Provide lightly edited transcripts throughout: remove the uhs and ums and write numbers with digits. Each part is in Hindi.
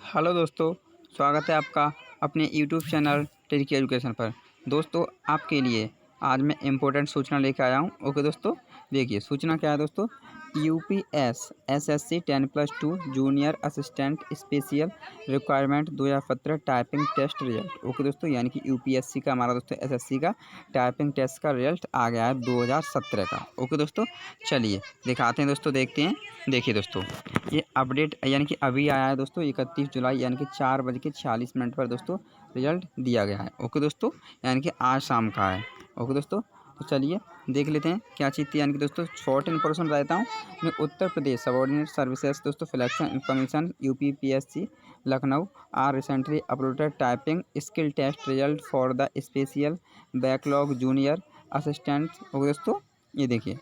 हेलो दोस्तों, स्वागत है आपका अपने यूट्यूब चैनल ट्रिकी एजुकेशन पर। दोस्तों, आपके लिए आज मैं इम्पोर्टेंट सूचना लेकर आया हूं। ओके दोस्तों, देखिए सूचना क्या है दोस्तों। UPS SSC 10+2 junior assistant special requirement 2017 typing test result. Okay दोस्तों, यानी कि यूपीएससी का हमारा दोस्तों एसएससी का टाइपिंग टेस्ट का रिजल्ट आ गया है 2017 का। ओके दोस्तों, चलिए दिखाते हैं दोस्तों, देखते हैं। देखिए दोस्तों, ये अपडेट यानी कि अभी आया है दोस्तों 31 जुलाई यानी कि 4:46 पर दोस्तों रिजल्ट दिया गया है। ओके दोस्तों, यानी कि आज शाम का है। ओके दोस्तों, तो चलिए देख लेते हैं क्या चीज़ थी। यानी कि दोस्तों शॉर्ट इन्फॉर्मेशन रहता हूँ। मैं उत्तर प्रदेश सबॉर्डिनेट सर्विसेज दोस्तों selection commission UPPSC Lucknow are recently uploaded typing skill test result for the special backlog junior assistant. Okay दोस्तों, ये देखिए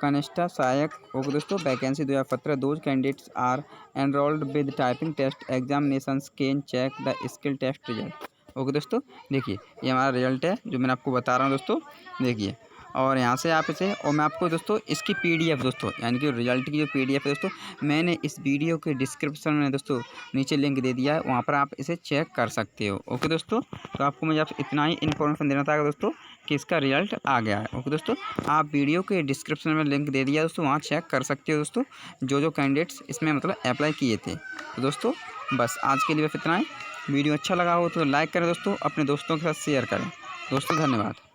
कनिष्ठा सहायक। ओके दोस्तों, vacancy 2017 those candidates are enrolled with typing test examinations can check the skill test result. Okay दोस्तों, देखिए ये हमारा रिजल्ट है जो मैंने आपको बता रहा हूँ दोस्तों। देखिए, और यहाँ से आप इसे, और मैं आपको दोस्तों इसकी पीडीएफ दोस्तों यानी कि रिजल्ट की जो पीडीएफ है दोस्तों, मैंने इस वीडियो के डिस्क्रिप्शन में दोस्तों नीचे लिंक दे दिया है, वहाँ पर आप इसे चेक कर सकते हो। ओके दोस्तों, तो आपको मुझे आपसे इतना ही इन्फॉर्मेशन देना था दोस्तों कि इसका रिजल्ट आ गया है। ओके दोस्तों, आप वीडियो के डिस्क्रिप्शन में लिंक दे दिया दोस्तों, वहाँ चेक कर सकते हो दोस्तों जो कैंडिडेट्स इसमें मतलब अप्लाई किए थे। तो दोस्तों बस आज के लिए बस इतना ही। वीडियो अच्छा लगा हो तो लाइक करें दोस्तों, अपने दोस्तों के साथ शेयर करें दोस्तों। धन्यवाद।